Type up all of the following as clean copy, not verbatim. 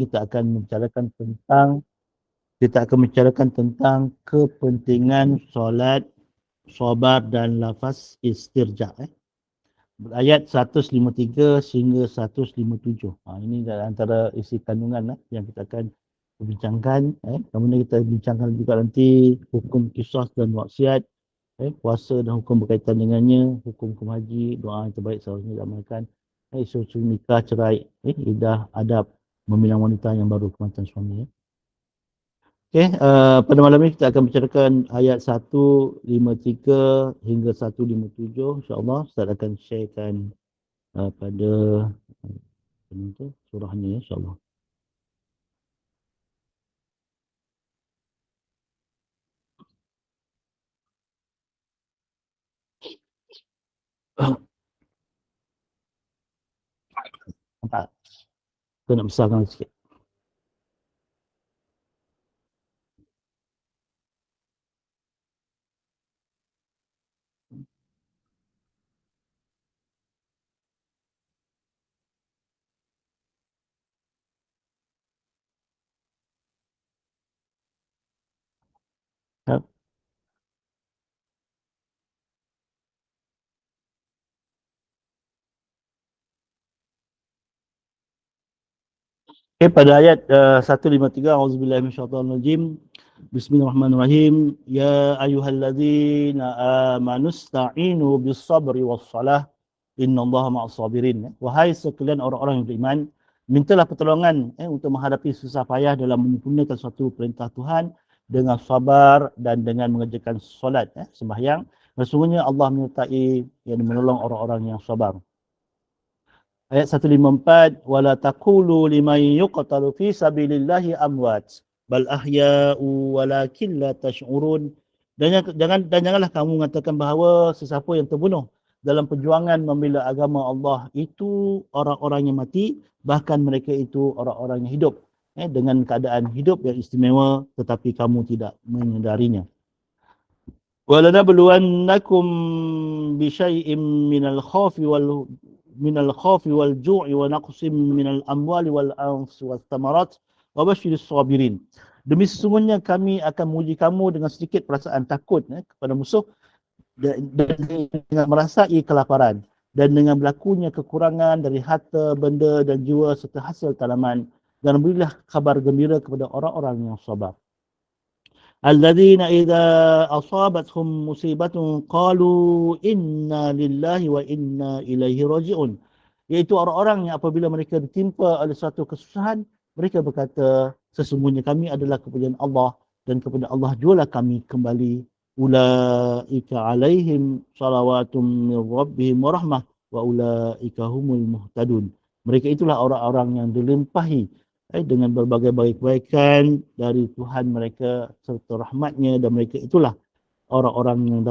kita akan membicarakan tentang kepentingan solat, sabar dan lafaz istirja. Ayat 153 sehingga 157. Ini antara isi kandungan yang kita akan bincangkan. Kemudian kita bincangkan juga nanti hukum kisah dan maksiat, puasa dan hukum berkaitan dengannya, hukum haji, doa yang terbaik seharusnya diamalkan, isu-isu nikah, cerai, iddah, adab, meminang wanita yang baru kemantan suami. Pada malam ini kita akan bicarakan ayat 153 hingga 157. InsyaAllah Ustaz akan sharekan pada surahnya, insyaAllah. Nampak? Kita nak besarkan sikit. Pada ayat 153, A'udzubillahi minasyaitonirrajim. Bismillahirrahmanirrahim. Ya ayyuhalladzina amanu sta'inu bis-sabri was-salah. Innallaha ma'as sabirin. Wahai sekalian orang-orang yang beriman, mintalah pertolongan untuk menghadapi susah payah dalam menyempurnakan suatu perintah Tuhan dengan sabar dan dengan mengerjakan solat, sembahyang. Sesungguhnya Allah menyertai yang menolong orang-orang yang sabar. Ayat 154, wala taqulu liman yuqtalu fi sabilillahi amwat bal ahya'u walakin la tash'urun. Dan janganlah kamu mengatakan bahawa sesiapa yang terbunuh dalam perjuangan membela agama Allah itu orang-orang yang mati, bahkan mereka itu orang-orang yang hidup, dengan keadaan hidup yang istimewa tetapi kamu tidak menyedarinya. وَلَنَبْلُوَنَّكُمْ بِشَيْءٍ من الخوف والجوع ونقص من الأموال والأنفس والثمرات وبشر الصابرين. Demi sesungguhnya kami akan menguji kamu dengan sedikit perasaan takut kepada musuh dan dengan merasai kelaparan dan dengan berlakunya kekurangan dari harta, benda dan jiwa serta hasil tanaman, dan berilah kabar gembira kepada orang-orang yang sabar. الذين إذا أصابتهم مصيبة قالوا إنا لله وإنا إليه راجعون. Iaitu orang-orang yang apabila mereka ditimpa oleh suatu kesusahan, mereka berkata, sesungguhnya kami adalah kepada Allah dan kepada Allah jualah kami kembali. Ulaika alaihim salawatun min rabbihim wa rahmah wa ulaika humul muhtadun. Mereka itulah orang-orang yang dilimpahi dengan berbagai kebaikan dari Tuhan mereka serta rahmatnya, dan mereka itulah orang-orang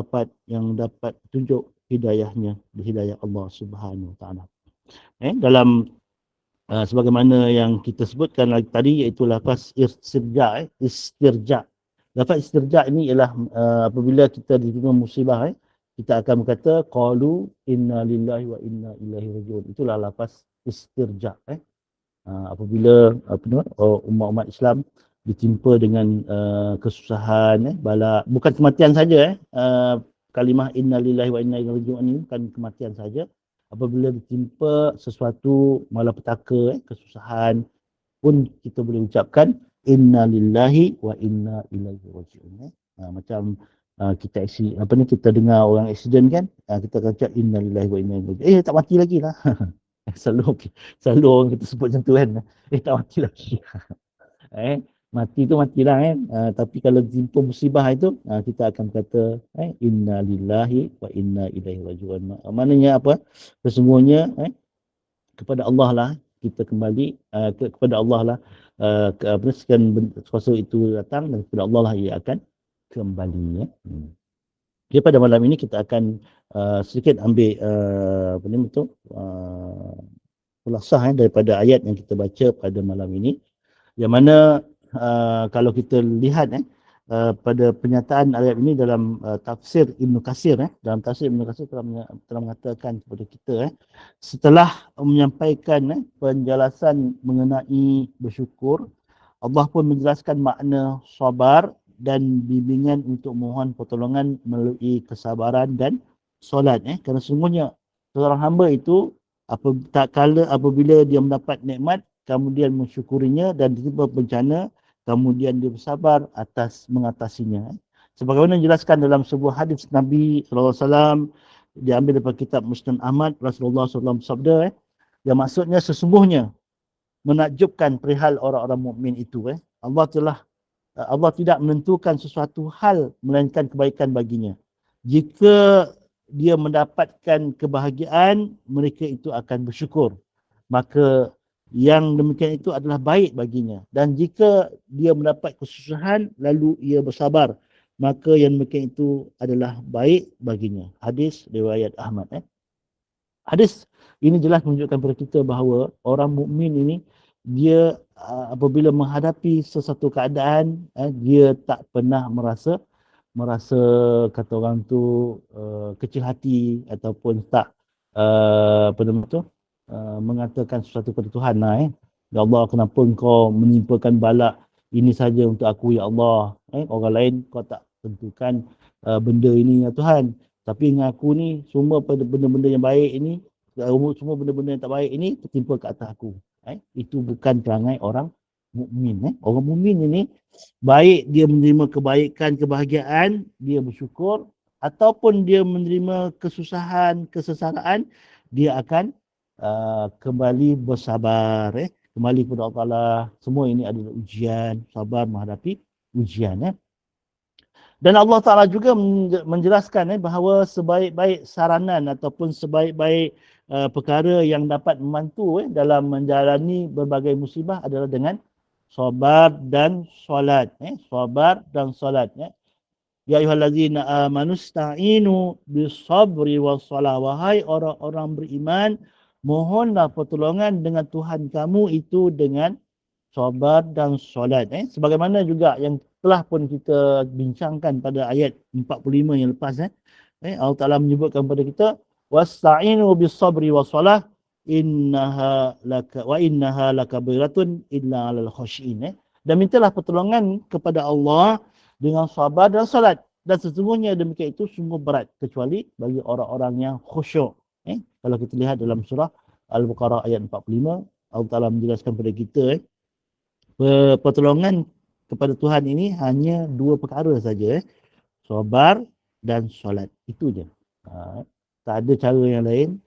yang dapat tunjuk hidayahnya, hidayah Allah Subhanahu Wa Taala. Dalam sebagaimana yang kita sebutkan tadi, iaitu lafaz istirja. Lafaz istirja ini ialah apabila kita ditimpa musibah, kita akan berkata qalu inna lillahi wa inna ilaihi rajiun. Itulah lafaz istirja. Apabila umat-umat Islam ditimpa dengan kesusahan, bala, bukan kematian saja, kalimah inna lillahi wa inna ilaihi rajiun ini bukan kematian saja. Apabila ditimpa sesuatu malapetaka, kesusahan, pun kita boleh ucapkan inna lillahi wa inna ilaihi rajiun. Macam kita kita dengar orang aksiden kan, kita akan ucap inna lillahi wa inna ilaihi rajiun. Tak mati lagi lah. Selalu orang kita sebut macam tu kan. Tak mati lagi. Mati tu matilah kan. Tapi kalau ditimpa musibah itu, kita akan kata inna lillahi wa inna ilaihi rajiun. Maknanya apa? Sesungguhnya kepada Allah lah kita kembali, kepada Allah lah sekian kuasa itu datang, dan kepada Allah lah ia akan kembali. Jadi pada malam ini kita akan sedikit ambil kulasah daripada ayat yang kita baca pada malam ini, yang mana kalau kita lihat pada penyataan ayat ini dalam tafsir Ibn Katsir. Dalam tafsir Ibn Katsir telah mengatakan kepada kita, setelah menyampaikan penjelasan mengenai bersyukur, Allah pun menjelaskan makna sabar dan bimbingan untuk mohon pertolongan melalui kesabaran dan solat. Kerana sungguhnya seorang hamba itu tak kala apabila dia mendapat nikmat kemudian mensyukurinya, dan tiba bencana kemudian dia bersabar atas mengatasinya. Sebagaimana dijelaskan dalam sebuah hadis Nabi SAW, diambil daripada kitab Musnad Ahmad, Rasulullah SAW sabda, yang maksudnya sesungguhnya menakjubkan perihal orang-orang mukmin itu. Allah tidak menentukan sesuatu hal melainkan kebaikan baginya. Jika dia mendapatkan kebahagiaan, mereka itu akan bersyukur. Maka yang demikian itu adalah baik baginya. Dan jika dia mendapat kesusahan lalu ia bersabar, maka yang demikian itu adalah baik baginya. Hadis riwayat Ahmad. Hadis ini jelas menunjukkan kepada kita bahawa orang mukmin ini, dia apabila menghadapi sesuatu keadaan, dia tak pernah merasa kata orang tu kecil hati ataupun tak apa nama tu mengatakan sesuatu kepada Tuhan lah. Ya Allah, kenapa engkau menimpakan bala ini saja untuk aku, ya Allah. Orang lain kau tak tentukan benda ini, ya Tuhan. Tapi dengan aku ni, semua benda-benda yang baik ini, semua benda-benda yang tak baik ini tertimpa ke atas aku. Itu bukan perangai orang mukmin. Orang mukmin ini, baik dia menerima kebaikan, kebahagiaan, dia bersyukur, ataupun dia menerima kesusahan, kesengsaraan, dia akan kembali bersabar. Kembali kepada Allah Ta'ala. Semua ini adalah ujian, sabar menghadapi ujian. Dan Allah Ta'ala juga menjelaskan bahawa sebaik-baik saranan ataupun sebaik-baik perkara yang dapat membantu dalam menjalani berbagai musibah adalah dengan sabar dan solat. Sabar dan solat. Ya ayyuhallazina amanu sta'inu bisabri wassalah. Wahai orang-orang beriman, mohonlah pertolongan dengan Tuhan kamu itu dengan sabar dan solat. Sebagaimana juga yang telah pun kita bincangkan pada ayat 45 yang lepas. Allah Ta'ala menyebutkan kepada kita, wasta'inu bisabri wassalah innaha lakabiratun illa alal khashiin. Dan mintalah pertolongan kepada Allah dengan sabar dan solat. Dan sesungguhnya demikian itu sungguh berat kecuali bagi orang-orang yang khusyuk. Kalau kita lihat dalam surah Al-Baqarah ayat 45, Allah Ta'ala menjelaskan kepada kita, pertolongan kepada Tuhan ini hanya dua perkara saja. Sabar dan solat. Itu je. Tak ada cara yang lain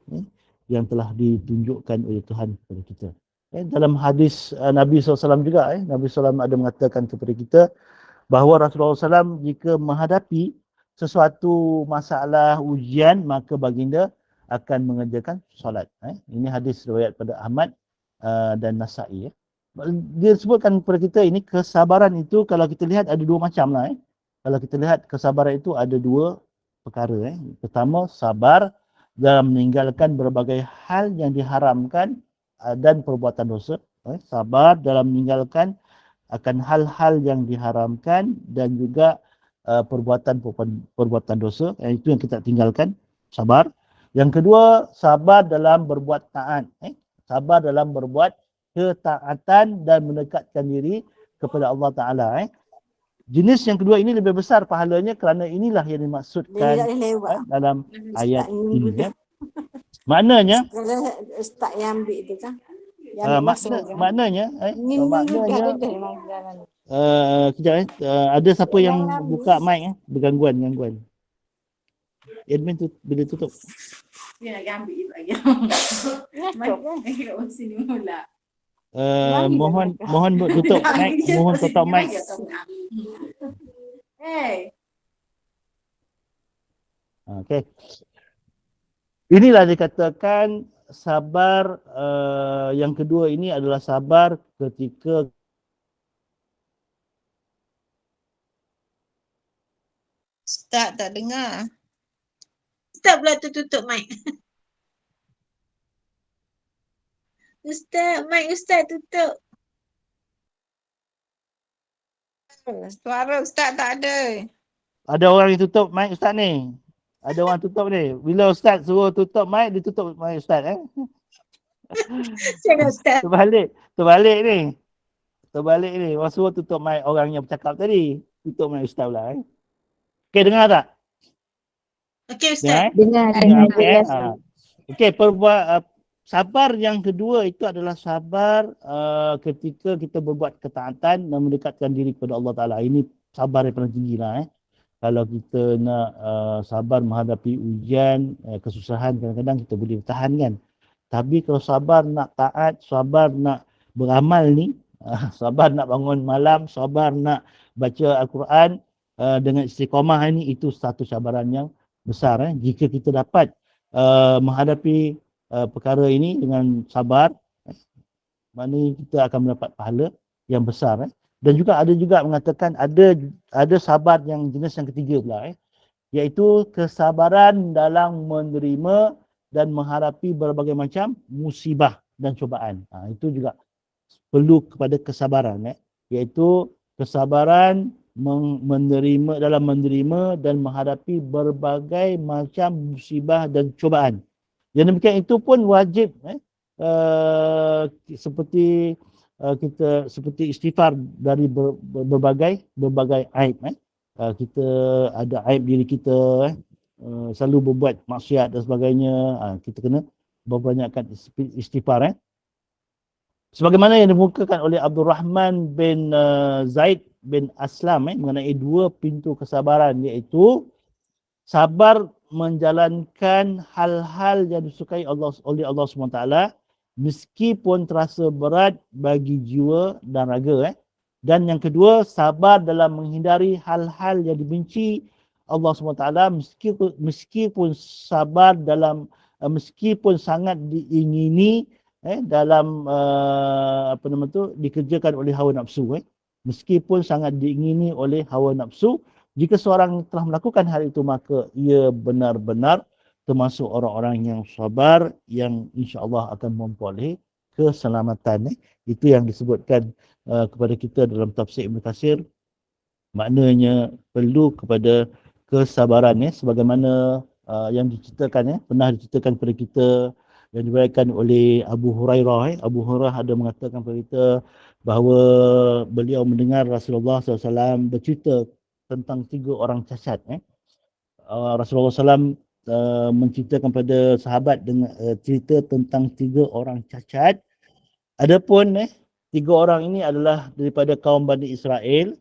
yang telah ditunjukkan oleh Tuhan kepada kita. Dalam hadis Nabi SAW juga, Nabi SAW ada mengatakan kepada kita bahawa Rasulullah SAW jika menghadapi sesuatu masalah ujian, maka baginda akan mengerjakan solat. Ini hadis riwayat pada Ahmad dan Nasa'i. Dia sebutkan kepada kita ini, kesabaran itu kalau kita lihat ada dua macam lah. Kalau kita lihat kesabaran itu ada dua perkara. Pertama, sabar dalam meninggalkan berbagai hal yang diharamkan dan perbuatan dosa. Sabar dalam meninggalkan akan hal-hal yang diharamkan dan juga perbuatan dosa. Itu yang kita tinggalkan, sabar. Yang kedua, sabar dalam berbuat taat. Sabar dalam berbuat ketaatan dan mendekatkan diri kepada Allah Ta'ala. Jenis yang kedua ini lebih besar pahalanya kerana inilah yang dimaksudkan dalam ayat ini. Maknanya, Ustaz yang ambil itu kan? maknanya, kejap, ada siapa yang buka mic bergangguan. Admin tu bila tutup. Dia nak ambil lagi. Nak sini mula. Mohon tutup mic, mohon tutup mic. Okey. Inilah dikatakan sabar yang kedua ini adalah sabar ketika Ustaz tak dengar. Ustaz pula tutup mic. Ustaz, mic Ustaz tutup. Suara Ustaz tak ada. Ada orang yang tutup mic Ustaz ni. Ada orang tutup ni. Bila Ustaz suruh tutup mic, dia tutup mic Ustaz. Jangan Ustaz. Terbalik ni. Terbalik ni. Orang suruh tutup mic orang yang bercakap tadi. Tutup mic Ustaz pula. Okey, dengar tak? Okey Dengar? Ustaz. Dengar, Dengar, okey. yes. Okey, sabar yang kedua itu adalah sabar ketika kita berbuat ketaatan dan mendekatkan diri kepada Allah Ta'ala. Ini sabar yang paling tinggi lah. Kalau kita nak sabar menghadapi ujian, kesusahan, kadang-kadang kita boleh bertahan kan. Tapi kalau sabar nak taat, sabar nak beramal ni, sabar nak bangun malam, sabar nak baca Al-Quran dengan istiqamah ni, itu satu cabaran yang besar. Jika kita dapat menghadapi perkara ini dengan sabar, maknanya kita akan mendapat pahala yang besar. Dan juga ada mengatakan ada sabar yang jenis yang ketiga pula, iaitu kesabaran dalam menerima dan menghadapi berbagai macam musibah dan cubaan. Itu juga perlu kepada kesabaran, iaitu kesabaran dalam menerima dan menghadapi berbagai macam musibah dan cubaan. Yang demikian itu pun wajib seperti kita seperti istighfar dari berbagai aib. Kita ada aib diri kita, selalu berbuat maksiat dan sebagainya. Kita kena berbanyakkan istighfar. Sebagaimana yang dimukakan oleh Abdul Rahman bin Zaid bin Aslam mengenai dua pintu kesabaran, iaitu sabar menjalankan hal-hal yang disukai oleh Allah SWT meskipun terasa berat bagi jiwa dan raga. Dan yang kedua, sabar dalam menghindari hal-hal yang dibenci Allah SWT meskipun sabar dalam meskipun sangat diingini dalam dikerjakan oleh hawa nafsu. Meskipun sangat diingini oleh hawa nafsu, jika seorang telah melakukan hal itu, maka ia benar-benar termasuk orang-orang yang sabar yang insya-Allah akan memperoleh keselamatan. Itu yang disebutkan kepada kita dalam tafsir Ibn Katsir. Maknanya perlu kepada kesabaran, sebagaimana yang diceritakan, pernah diceritakan kepada kita, yang diberikan oleh Abu Hurairah. Abu Hurairah ada mengatakan kepada kita bahawa beliau mendengar Rasulullah SAW bercerita tentang 3 orang cacat. Rasulullah SAW menceritakan pada sahabat dengan cerita tentang 3 orang cacat. Adapun 3 orang ini adalah daripada kaum Bani Israel.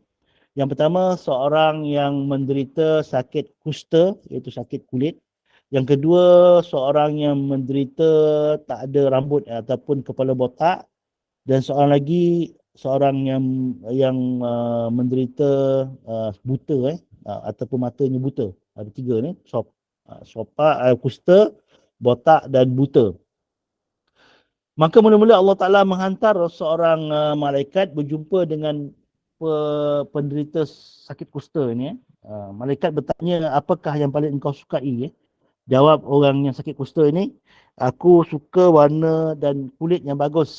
Yang pertama, seorang yang menderita sakit kusta, iaitu sakit kulit. Yang kedua, seorang yang menderita tak ada rambut ataupun kepala botak. Dan seorang yang menderita buta, ataupun matanya buta. Ada 3 ni, kusta, botak dan buta. Maka mula-mula Allah Ta'ala menghantar seorang malaikat berjumpa dengan penderita sakit kusta ni. Malaikat bertanya, apakah yang paling engkau sukai? Jawab orang yang sakit kusta ini, aku suka warna dan kulit yang bagus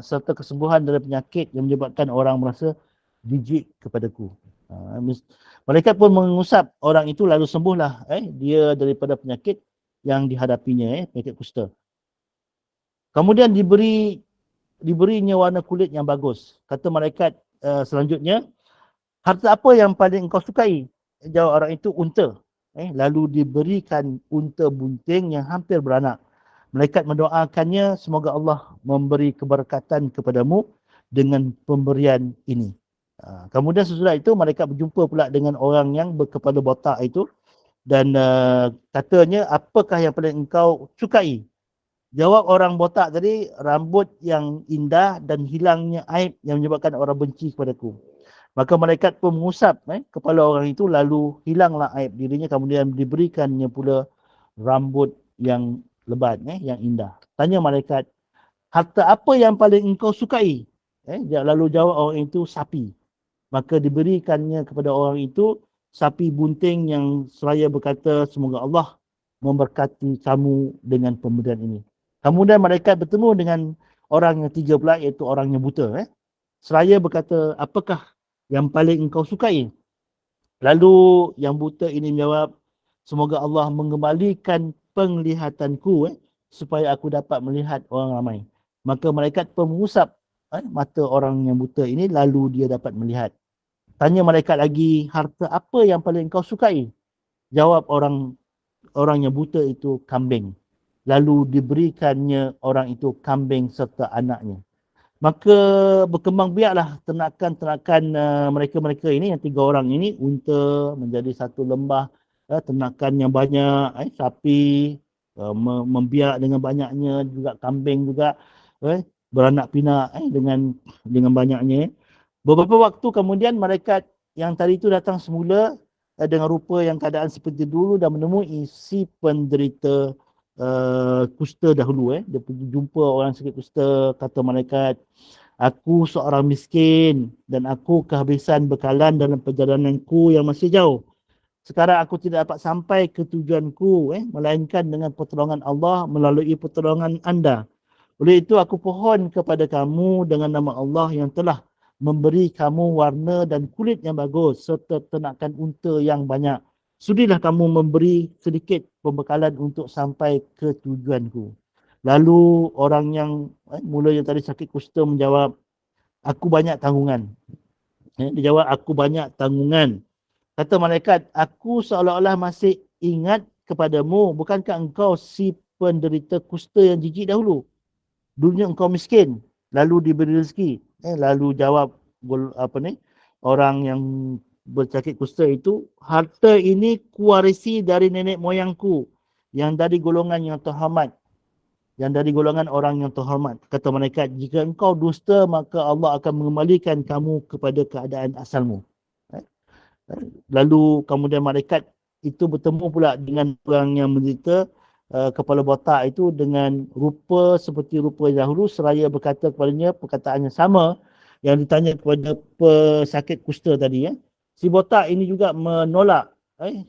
serta kesembuhan dari penyakit yang menyebabkan orang merasa jijik kepadaku. Malaikat pun mengusap orang itu, lalu sembuhlah dia daripada penyakit yang dihadapinya, penyakit kusta. Kemudian diberinya warna kulit yang bagus. Kata malaikat selanjutnya, harta apa yang paling engkau sukai? Jawab orang itu, unta. Lalu diberikan unta bunting yang hampir beranak. Malaikat mendoakannya, semoga Allah memberi keberkatan kepadamu dengan pemberian ini. Kemudian sesudah itu, malaikat berjumpa pula dengan orang yang berkepala botak itu. Dan katanya, apakah yang paling engkau sukai? Jawab orang botak tadi, rambut yang indah dan hilangnya aib yang menyebabkan orang benci kepadaku. Maka malaikat pun mengusap kepala orang itu, lalu hilanglah aib dirinya, kemudian diberikannya pula rambut yang lebat, yang indah. Tanya malaikat, harta apa yang paling engkau sukai? Lalu jawab orang itu, sapi. Maka diberikannya kepada orang itu sapi bunting yang seraya berkata, semoga Allah memberkati kamu dengan pemberian ini. Kemudian malaikat bertemu dengan orang yang 3 pula, iaitu orang yang buta. Seraya berkata, apakah yang paling engkau sukai? Lalu yang buta ini menjawab, semoga Allah mengembalikan penglihatanku supaya aku dapat melihat orang ramai. Maka malaikat pun mengusap mata orang yang buta ini, lalu dia dapat melihat. Tanya malaikat lagi, harta apa yang paling engkau sukai? Jawab orang yang buta itu, kambing. Lalu diberikannya orang itu kambing serta anaknya. Maka berkembang biaklah ternakan-ternakan mereka-mereka ini, yang 3 orang ini, unta menjadi satu lembah, ternakan yang banyak, sapi membiak dengan banyaknya, juga kambing juga beranak pinak dengan banyaknya. Beberapa waktu kemudian malaikat yang tadi itu datang semula dengan rupa yang keadaan seperti dulu dan menemui si penderita kusta dahulu. Dia pergi jumpa orang sakit kusta, kata malaikat, aku seorang miskin dan aku kehabisan bekalan dalam perjalananku yang masih jauh. Sekarang aku tidak dapat sampai ke tujuanku, melainkan dengan pertolongan Allah melalui pertolongan anda. Oleh itu aku pohon kepada kamu dengan nama Allah yang telah memberi kamu warna dan kulit yang bagus serta ternakan unta yang banyak. Sudilah kamu memberi sedikit pembekalan untuk sampai ke tujuanku. Lalu orang yang mula yang tadi sakit kusta menjawab, aku banyak tanggungan. Dia jawab, aku banyak tanggungan. Kata malaikat, aku seolah-olah masih ingat kepadamu. Bukankah engkau si penderita kusta yang jijik dahulu? Dulunya engkau miskin, lalu diberi rezeki. Lalu jawab orang yang bercakap kusta itu, harta ini kuwarisi dari nenek moyangku yang dari golongan yang terhormat, yang dari golongan orang yang terhormat. Kata malaikat, jika engkau dusta maka Allah akan mengembalikan kamu kepada keadaan asalmu. Lalu kemudian malaikat itu bertemu pula dengan orang yang menderita kepala botak itu dengan rupa seperti rupa dahulu, seraya berkata kepadanya perkataan yang sama yang ditanya kepada pesakit kusta tadi. Si botak ini juga menolak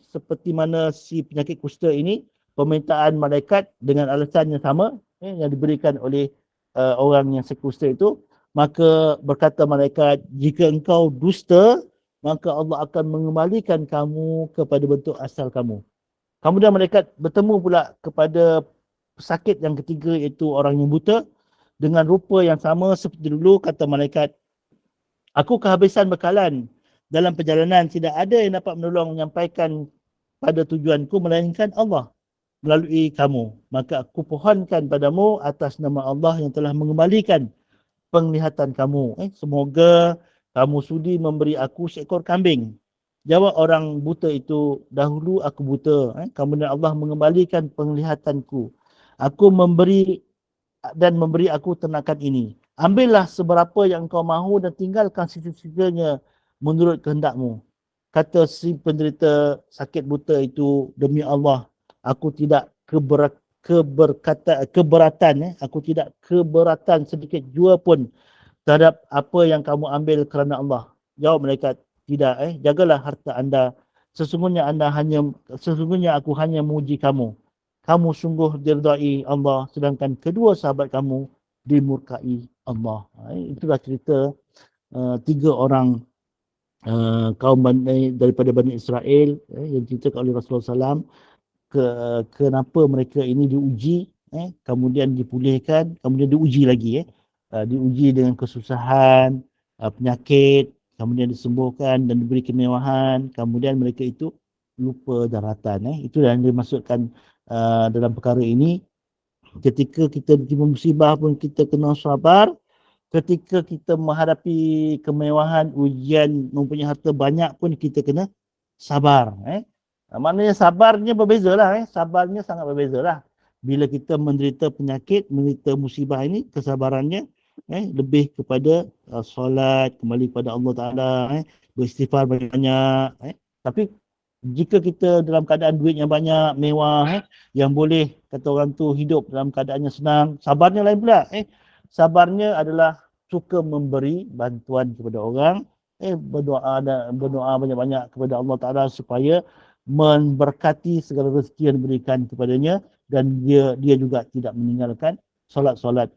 seperti mana si penyakit kusta ini permintaan malaikat dengan alasan yang sama yang diberikan oleh orang yang sakit kusta itu. Maka berkata malaikat, jika engkau dusta maka Allah akan mengembalikan kamu kepada bentuk asal kamu. Kemudian malaikat bertemu pula kepada pesakit yang ketiga, iaitu orang yang buta, dengan rupa yang sama seperti dulu. Kata malaikat, aku kehabisan bekalan dalam perjalanan, tidak ada yang dapat menolong menyampaikan pada tujuanku melainkan Allah melalui kamu. Maka aku pohonkan padamu atas nama Allah yang telah mengembalikan penglihatan kamu. Semoga kamu sudi memberi aku seekor kambing. Jawab orang buta itu, dahulu aku buta. Kemudian Allah mengembalikan penglihatanku. Aku memberi aku ternakan ini. Ambillah seberapa yang kau mahu dan tinggalkan sisa-sisanya menurut kehendakmu. Kata si penderita sakit buta itu, demi Allah, aku tidak keberatan. Aku tidak keberatan sedikit jua pun terhadap apa yang kamu ambil kerana Allah. Jawab malaikat, tidak. Jagalah harta anda. Sesungguhnya aku hanya memuji kamu. Kamu sungguh diridai Allah, sedangkan kedua sahabat kamu dimurkai Allah. Itulah cerita 3 orang kaum daripada Bani Israel yang diceritakan oleh Rasulullah SAW. Kenapa mereka ini diuji, kemudian dipulihkan, kemudian diuji lagi. Diuji dengan kesusahan, penyakit, kemudian disembuhkan dan diberi kemewahan, kemudian mereka itu lupa daratan. Itu yang dimaksudkan dalam perkara ini. Ketika kita terima musibah pun kita kena sabar. Ketika kita menghadapi kemewahan, ujian, mempunyai harta banyak pun kita kena sabar. Maknanya sabarnya berbeza lah. Sabarnya sangat berbeza lah. Bila kita menderita penyakit, menderita musibah ini, kesabarannya lebih kepada solat, kembali kepada Allah Ta'ala, beristighfar banyak-banyak. Tapi jika kita dalam keadaan duit yang banyak, mewah, yang boleh kata orang tu hidup dalam keadaan yang senang, sabarnya lain pula. Sabarnya adalah suka memberi bantuan kepada orang, berdoa banyak-banyak kepada Allah Ta'ala supaya memberkati segala rezeki yang diberikan kepadanya, dan dia juga tidak meninggalkan solat-solat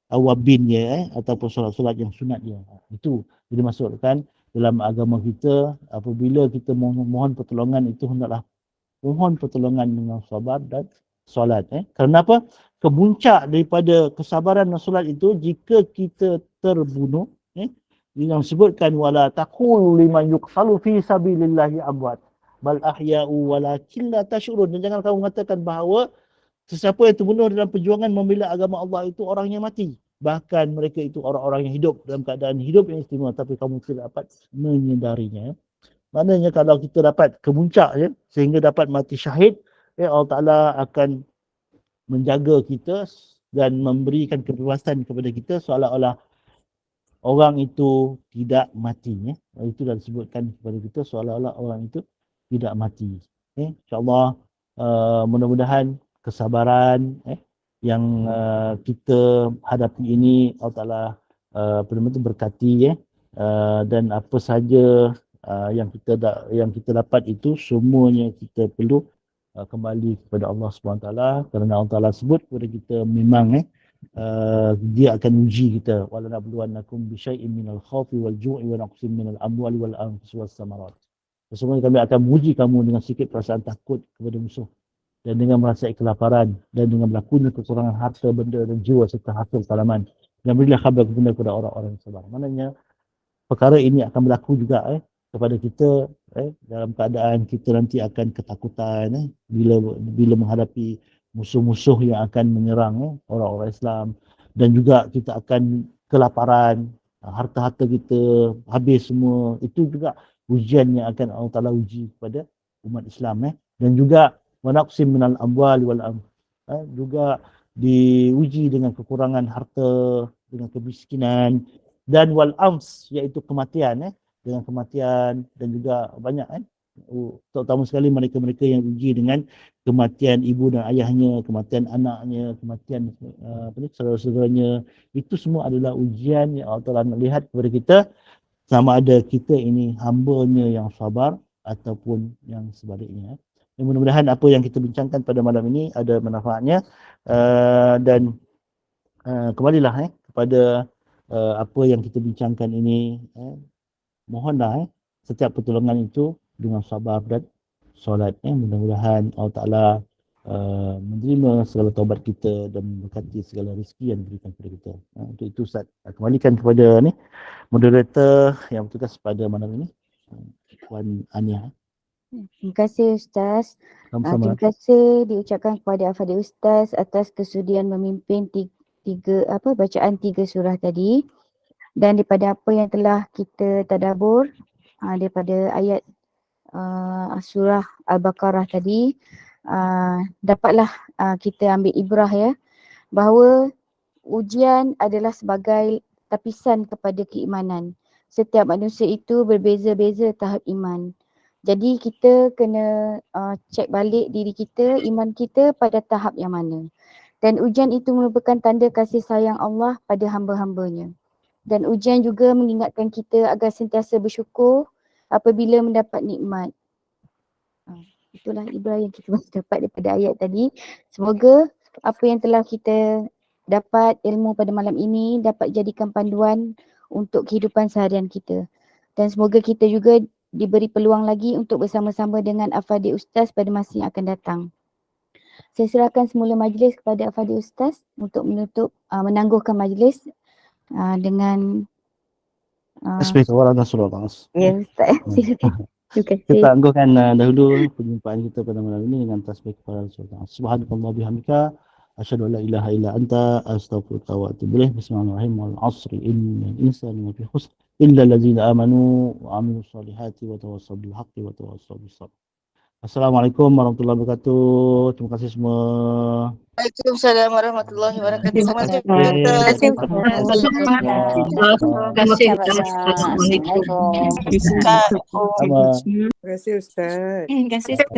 awabin dia ataupun solat-solat yang sunat dia. Itu dimaksudkan dalam agama kita, apabila kita mohon pertolongan itu hendaklah mohon pertolongan dengan sabar dan solat. Kerana apa? Kemuncak daripada kesabaran dan solat itu jika kita terbunuh, yang disebutkan wala taqulu liman yuqtalu fi sabilillahi amwat bal ahya'u walakin la tash'urun. Dan jangan kamu mengatakan bahawa sesiapa yang terbunuh dalam perjuangan membela agama Allah itu orang yang mati. Bahkan mereka itu orang-orang yang hidup dalam keadaan hidup yang istimewa, tapi kamu tidak dapat menyedarinya. Maknanya kalau kita dapat kemuncak sehingga dapat mati syahid, Allah Ta'ala akan menjaga kita dan memberikan kebebasan kepada kita seolah-olah orang itu tidak mati. Itu dah disebutkan kepada kita seolah-olah orang itu tidak mati. InsyaAllah mudah-mudahan kesabaran yang kita hadapi ini Allah Ta'ala benar-benar berkati dan apa saja yang kita dapat itu semuanya kita perlu kembali kepada Allah SWT, kerana Allah Ta'ala sebut kepada kita memang dia akan uji kita, wala nabluwannakum bi syai'in minal khawfi wal ju'i wa naqsim minal amwali wal anfusi was samarat. Sesungguhnya kami akan menguji kamu dengan sedikit perasaan takut kepada musuh dan dengan merasai kelaparan dan dengan berlakunya kekurangan harta benda dan jiwa serta hasil tanaman, dan berilah khabar kepada orang-orang yang sabar. Maknanya perkara ini akan berlaku juga kepada kita dalam keadaan kita nanti akan ketakutan bila menghadapi musuh-musuh yang akan menyerang orang-orang Islam, dan juga kita akan kelaparan, harta-harta kita habis semua. Itu juga ujian yang akan Allah Ta'ala uji kepada umat Islam. Dan juga wanaqsim minal amwali wal juga diuji dengan kekurangan harta, dengan kemiskinan, dan wal ams, iaitu kematian, dengan kematian, dan juga banyak terutama sekali mereka-mereka yang uji dengan kematian ibu dan ayahnya, kematian anaknya, kematian saudara-saudaranya. Itu semua adalah ujian yang Allah Ta'ala nak lihat kepada kita, sama ada kita ini hamba-Nya yang sabar ataupun yang sebaliknya. Mudah-mudahan apa yang kita bincangkan pada malam ini ada manfaatnya, dan kembalilah kepada apa yang kita bincangkan ini. Mohonlah setiap pertolongan itu dengan sabar dan solat. Mudah-mudahan Allah Ta'ala menerima segala taubat kita dan memberkati segala rezeki yang diberikan kepada kita. Untuk itu Ustaz kembalikan kepada moderator yang bertugas pada malam ini, Puan Ania. Terima kasih Ustaz. Sama-sama. Terima kasih diucapkan kepada Al-Fadhil Ustaz atas kesudian memimpin bacaan 3 surah tadi. Dan daripada apa yang telah kita tadabbur daripada ayat surah Al-Baqarah tadi, dapatlah kita ambil ibrah bahawa ujian adalah sebagai tapisan kepada keimanan. Setiap manusia itu berbeza-beza tahap iman. Jadi kita kena cek balik diri kita, iman kita pada tahap yang mana. Dan ujian itu merupakan tanda kasih sayang Allah pada hamba-hambanya. Dan ujian juga mengingatkan kita agar sentiasa bersyukur apabila mendapat nikmat. Itulah ibrah yang kita dapat daripada ayat tadi. Semoga apa yang telah kita dapat ilmu pada malam ini dapat jadikan panduan untuk kehidupan seharian kita. Dan semoga kita juga diberi peluang lagi untuk bersama-sama dengan Al-Fadhil Ustaz pada masa yang akan datang. Saya serahkan semula majlis kepada Al-Fadhil Ustaz untuk menangguhkan majlis dengan Bismillahirrahmanirrahim. Surah ya Ustaz. Silakan. Terima kasih. Kita angguhkan dahulu perjumpaan kita pada malam ini dengan tasbih kepada Rasulullah. Subhanallah bihamdika asyhadu an la ilaha illa anta astaghfiruka wa atubu ilaik. Bismillahirrahmanirrahim. Wal 'asri innal insana lafi khusr illa allazina amanu wa 'amilus solihati wa tawassaw bil haqqi wa tawassaw bis sabr. Assalamualaikum warahmatullahi wabarakatuh. Terima kasih semua. Waalaikumsalam warahmatullahi wabarakatuh. Terima Terima kasih. kasih. Sama. Assalamualaikum. Terima kasih Ustaz. Terima kasih Ustaz.